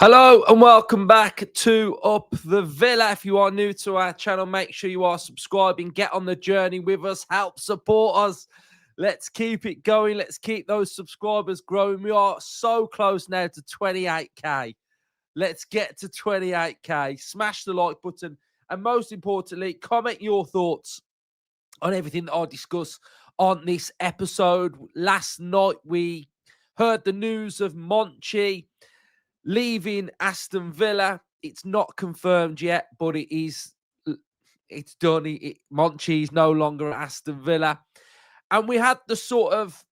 Hello and welcome back to Up the Villa. If you are new to our channel, make sure you are subscribing. Get on the journey with us. Help support us. Let's keep it going. Let's keep those subscribers growing. We are so close now to 28k. Let's get to 28k. Smash the like button. And most importantly, comment your thoughts on everything that I discuss on this episode. Last night, we heard the news of Monchi leaving Aston Villa. It's not confirmed yet, but it's done. Monchi is no longer at Aston Villa. And we had the sort of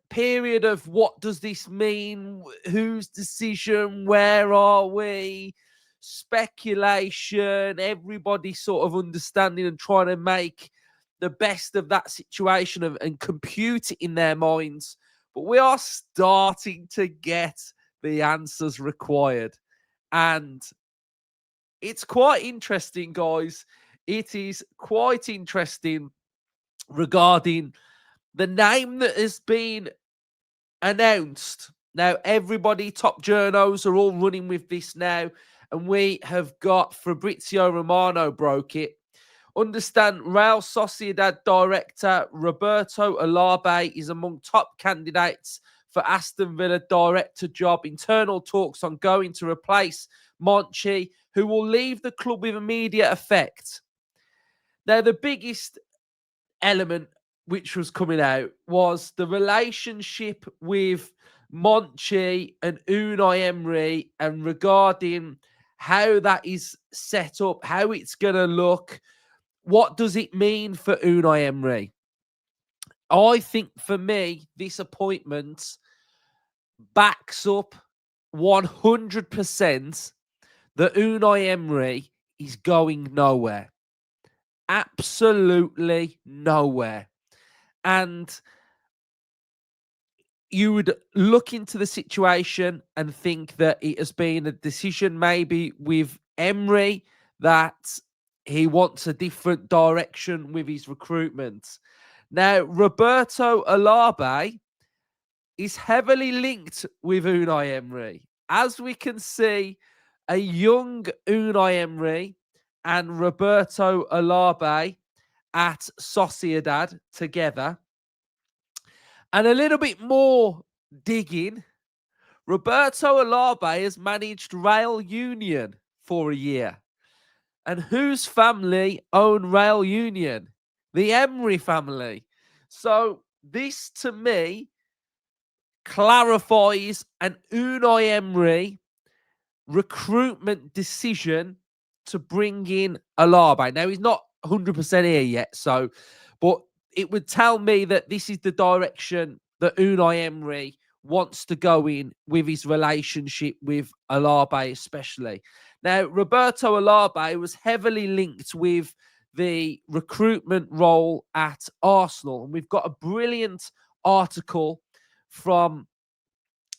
period of what does this mean? Whose decision? Where are we? Speculation, everybody sort of understanding and trying to make the best of that situation and compute it in their minds. But we are starting to get the answers required. And it's quite interesting, guys. It is quite interesting regarding the name that has been announced. Now, everybody, top journos are all running with this now. And we have got Fabrizio Romano broke it. Understand Real Sociedad director Roberto Olabe is among top candidates for Aston Villa director job. Internal talks ongoing to replace Monchi, who will leave the club with immediate effect. Now, the biggest element which was coming out was the relationship with Monchi and Unai Emery and regarding how that is set up, how it's going to look. What does it mean for Unai Emery? I think for me, this appointment backs up 100% that Unai Emery is going nowhere. Absolutely nowhere. And you would look into the situation and think that it has been a decision maybe with Emery that he wants a different direction with his recruitment. Now, Roberto Olabe is heavily linked with Unai Emery. As we can see, a young Unai Emery and Roberto Olabe at Sociedad together. And a little bit more digging, Roberto Olabe has managed Rail Union for a year. And whose family own Rail Union? The Emery family. So this, to me, clarifies an Unai Emery recruitment decision to bring in Olabe. Now, he's not 100% here yet, but it would tell me that this is the direction that Unai Emery wants to go in with his relationship with Olabe especially. Now, Roberto Olabe was heavily linked with the recruitment role at Arsenal. And we've got a brilliant article from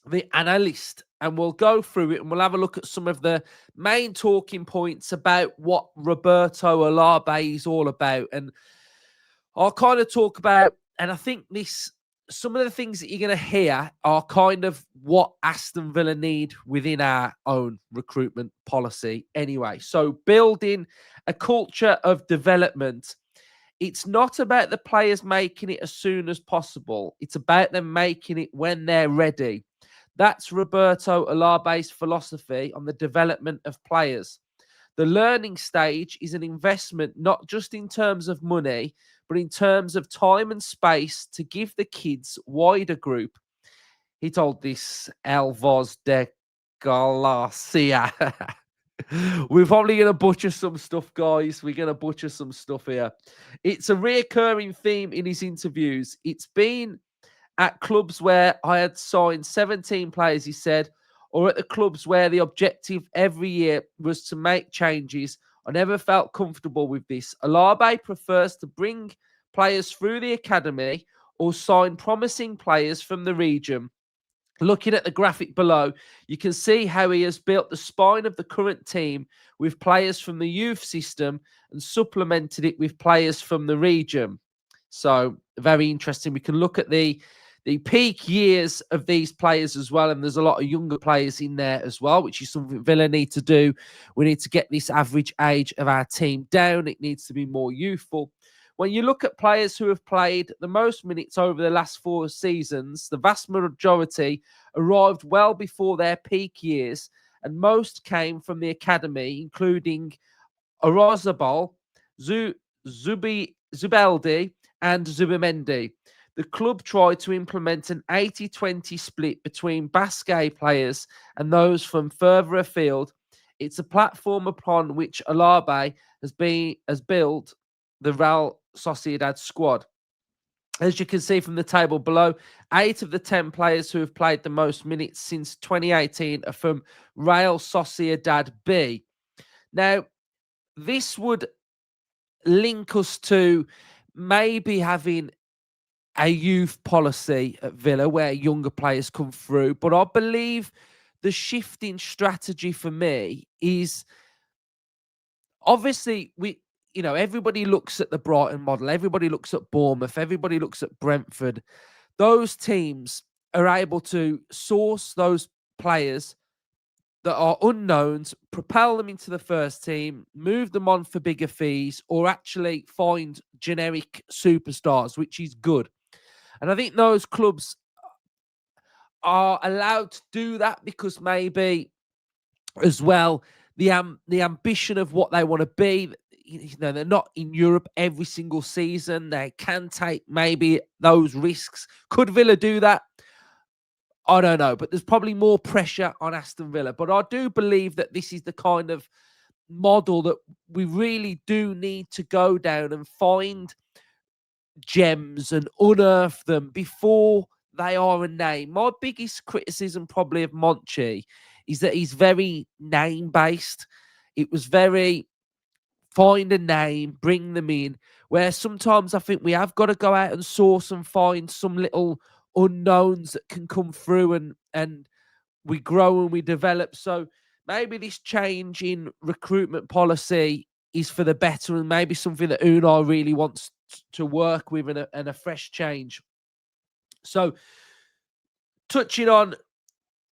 the analyst, and we'll go through it and we'll have a look at some of the main talking points about what Roberto Olabe is all about. And I'll kind of talk about, and I think some of the things that you're going to hear are kind of what Aston Villa need within our own recruitment policy anyway. So building a culture of development. It's not about the players making it as soon as possible. It's about them making it when they're ready. That's Roberto Olabe's philosophy on the development of players. The learning stage is an investment, not just in terms of money, but in terms of time and space to give the kids wider group. He told this El Voz de Galacia. We're probably going to butcher some stuff, guys. We're going to butcher some stuff here. It's a reoccurring theme in his interviews. It's been at clubs where I had signed 17 players, he said, or at the clubs where the objective every year was to make changes. I never felt comfortable with this. Olabe prefers to bring players through the academy or sign promising players from the region. Looking at the graphic below, you can see how he has built the spine of the current team with players from the youth system and supplemented it with players from the region. So, very interesting. We can look at the the peak years of these players as well. And there's a lot of younger players in there as well, which is something Villa need to do. We need to get this average age of our team down. It needs to be more youthful. When you look at players who have played the most minutes over the last 4 seasons, the vast majority arrived well before their peak years, and most came from the academy, including Orazabal, Zubeldi, and Zubimendi. The club tried to implement an 80-20 split between Basque players and those from further afield. It's a platform upon which Olabe has built the Real Sociedad squad. As you can see from the table below, 8 of the 10 players who have played the most minutes since 2018 are from Real Sociedad B. Now, this would link us to maybe having a youth policy at Villa where younger players come through. But I believe the shifting strategy for me is obviously everybody looks at the Brighton model, everybody looks at Bournemouth, everybody looks at Brentford. Those teams are able to source those players that are unknowns, propel them into the first team, move them on for bigger fees, or actually find generic superstars, which is good. And I think those clubs are allowed to do that because maybe as well the ambition of what they want to be. They're not in Europe every single season. They can take maybe those risks. Could Villa do that? I don't know, but there's probably more pressure on Aston Villa. But I do believe that this is the kind of model that we really do need to go down and find gems and unearth them before they are a name. My biggest criticism probably of Monchi is that he's very name-based. It was very find a name, bring them in, where sometimes I think we have got to go out and source and find some little unknowns that can come through and we grow and we develop. So maybe this change in recruitment policy is for the better and maybe something that Unai really wants to work with and a fresh change. So touching on,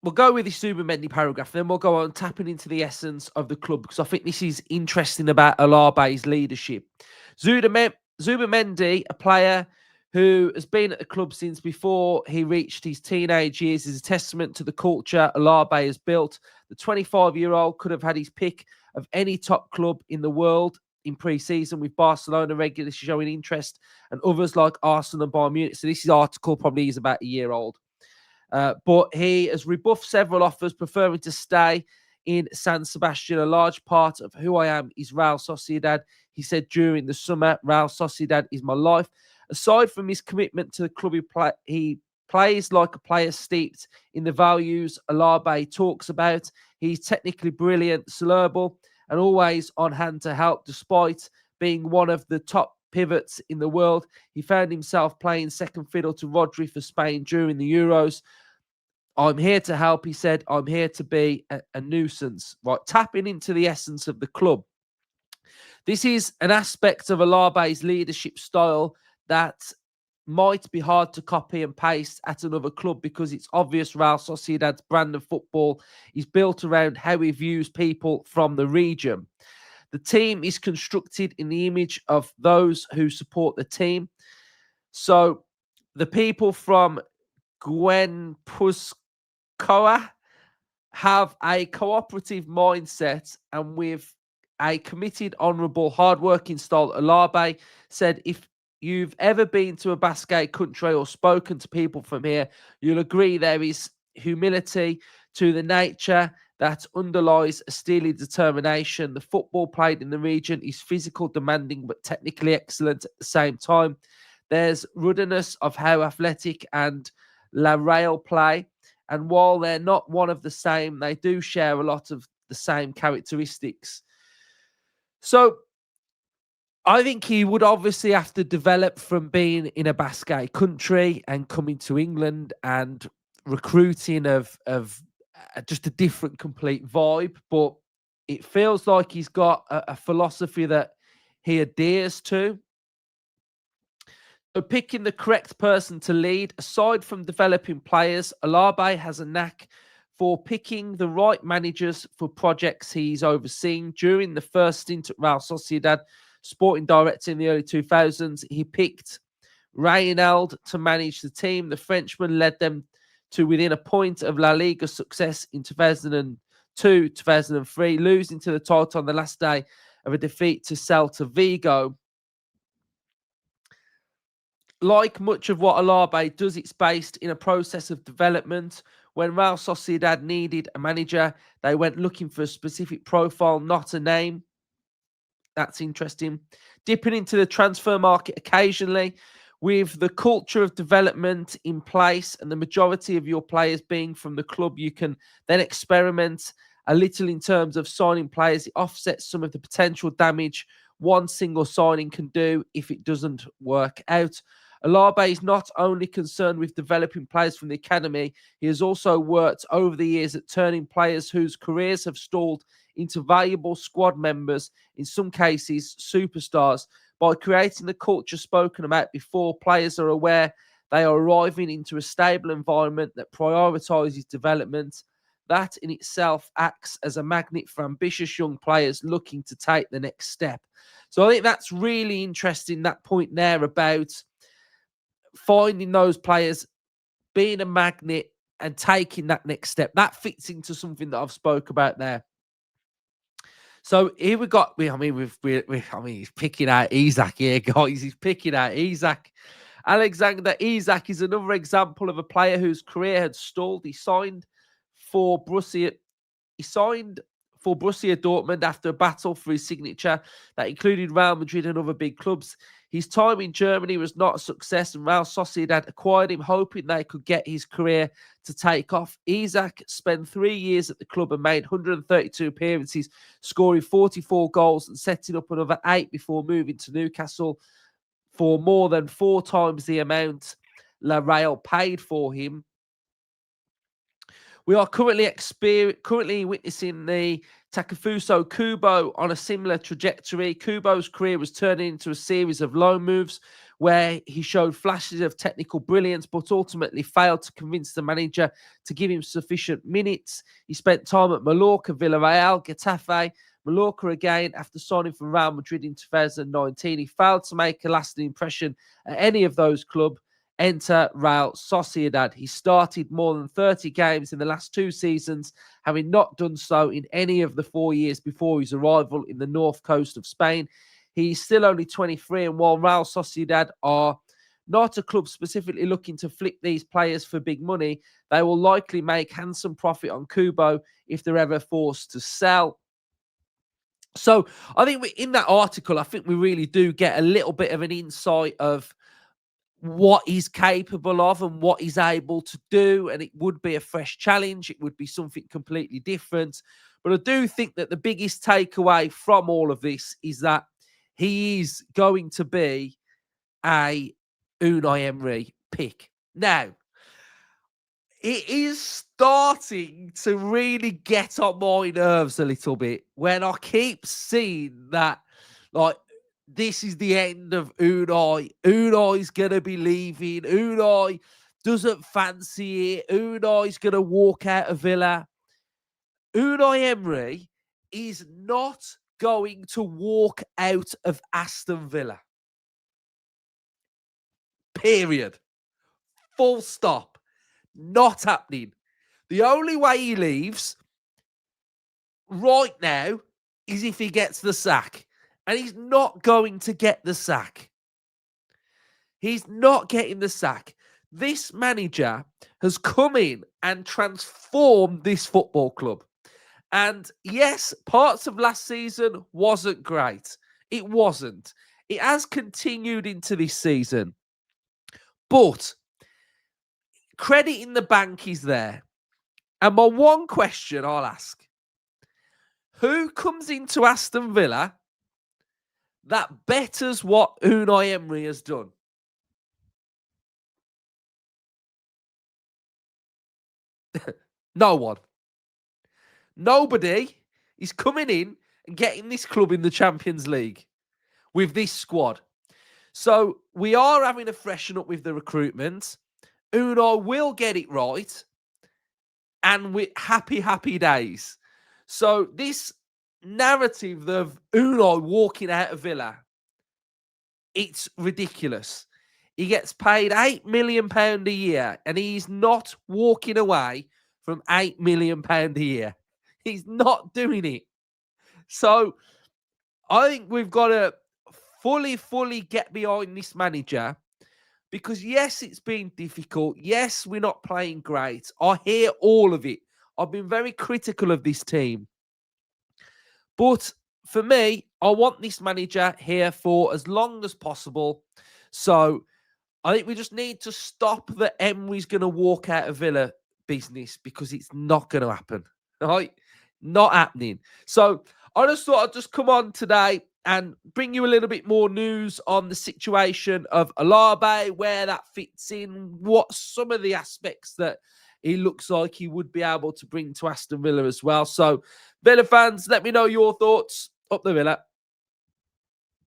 we'll go with the Zubimendi paragraph, then we'll go on tapping into the essence of the club because I think this is interesting about Olabe's leadership. Zubimendi, a player who has been at the club since before he reached his teenage years, is a testament to the culture Olabe has built. The 25-year-old could have had his pick of any top club in the world in pre-season, with Barcelona regularly showing interest and others like Arsenal and Bayern Munich. So this article probably is about a year old. But he has rebuffed several offers, preferring to stay in San Sebastian. A large part of who I am is Real Sociedad. He said during the summer, Real Sociedad is my life. Aside from his commitment to the club, he plays like a player steeped in the values Olabe talks about. He's technically brilliant, cerebral, and always on hand to help, despite being one of the top pivots in the world. He found himself playing second fiddle to Rodri for Spain during the Euros. I'm here to help, he said. I'm here to be a nuisance. Right, tapping into the essence of the club. This is an aspect of Olabe's leadership style that might be hard to copy and paste at another club because it's obvious Real Sociedad's brand of football is built around how he views people from the region. The team is constructed in the image of those who support the team. So the people from Guenpuscoa have a cooperative mindset and with a committed, honourable, hard-working style. Olabe said, if you've ever been to a Basque country or spoken to people from here, you'll agree there is humility to the nature that underlies a steely determination. The football played in the region is physical, demanding, but technically excellent at the same time. There's ruddiness of how athletic and La Real play. And while they're not one of the same, they do share a lot of the same characteristics. So I think he would obviously have to develop from being in a Basque country and coming to England and recruiting of just a different complete vibe. But it feels like he's got a philosophy that he adheres to. Picking the correct person to lead, aside from developing players, Olabe has a knack for picking the right managers for projects he's overseeing. During the first stint at Real Sociedad, sporting director in the early 2000s, he picked Reynald to manage the team. The Frenchman led them to within a point of La Liga success in 2002, 2003, losing to the title on the last day of a defeat to Celta Vigo. Like much of what Olabe does, it's based in a process of development. When Real Sociedad needed a manager, they went looking for a specific profile, not a name. That's interesting. Dipping into the transfer market occasionally, with the culture of development in place and the majority of your players being from the club, you can then experiment a little in terms of signing players. It offsets some of the potential damage one single signing can do if it doesn't work out. Olabe is not only concerned with developing players from the academy, he has also worked over the years at turning players whose careers have stalled into valuable squad members, in some cases superstars, by creating the culture spoken about before. Players are aware they are arriving into a stable environment that prioritises development. That in itself acts as a magnet for ambitious young players looking to take the next step. So I think that's really interesting, that point there about finding those players, being a magnet and taking that next step. That fits into something that I've spoke about there. So here we got. He's picking out Isak here, guys. He's picking out Isak. Alexander Isak is another example of a player whose career had stalled. He signed for Borussia Dortmund after a battle for his signature that included Real Madrid and other big clubs. His time in Germany was not a success, and Real Sociedad acquired him, hoping they could get his career to take off. Isak spent 3 years at the club and made 132 appearances, scoring 44 goals and setting up another 8 before moving to Newcastle for more than 4 times the amount La Real paid for him. We are currently witnessing the Takefuso Kubo on a similar trajectory. Kubo's career was turning into a series of loan moves where he showed flashes of technical brilliance, but ultimately failed to convince the manager to give him sufficient minutes. He spent time at Mallorca, Villarreal, Getafe, Mallorca again after signing for Real Madrid in 2019. He failed to make a lasting impression at any of those clubs. Enter Real Sociedad. He started more than 30 games in the last 2 seasons, having not done so in any of the 4 years before his arrival in the north coast of Spain. He's still only 23, and while Real Sociedad are not a club specifically looking to flick these players for big money, they will likely make handsome profit on Kubo if they're ever forced to sell. So I think in that article, I think we really do get a little bit of an insight of what he's capable of and what he's able to do. And it would be a fresh challenge. It would be something completely different. But I do think that the biggest takeaway from all of this is that he is going to be a Unai Emery pick. Now, it is starting to really get on my nerves a little bit when I keep seeing that, like, this is the end of Unai. Unai's going to be leaving. Unai doesn't fancy it. Unai's going to walk out of Villa. Unai Emery is not going to walk out of Aston Villa. Period. Full stop. Not happening. The only way he leaves right now is if he gets the sack. And he's not going to get the sack. He's not getting the sack. This manager has come in and transformed this football club. And yes, parts of last season wasn't great. It wasn't. It has continued into this season. But credit in the bank is there. And my one question I'll ask, who comes into Aston Villa that betters what Unai Emery has done? No one. Nobody is coming in and getting this club in the Champions League with this squad. So we are having a freshen up with the recruitment. Unai will get it right. And with happy days. So this narrative of Unai walking out of Villa, it's ridiculous. He gets paid £8 million a year, and he's not walking away from £8 million a year. He's not doing it. So I think we've got to fully get behind this manager because, yes, it's been difficult. Yes, we're not playing great. I hear all of it. I've been very critical of this team. But for me, I want this manager here for as long as possible. So I think we just need to stop that Emery's going to walk out of Villa business because it's not going to happen. Right? Not happening. So I just thought I'd just come on today and bring you a little bit more news on the situation of Olabe, where that fits in, what some of the aspects that he looks like he would be able to bring to Aston Villa as well. So, Villa fans, let me know your thoughts. Up the Villa.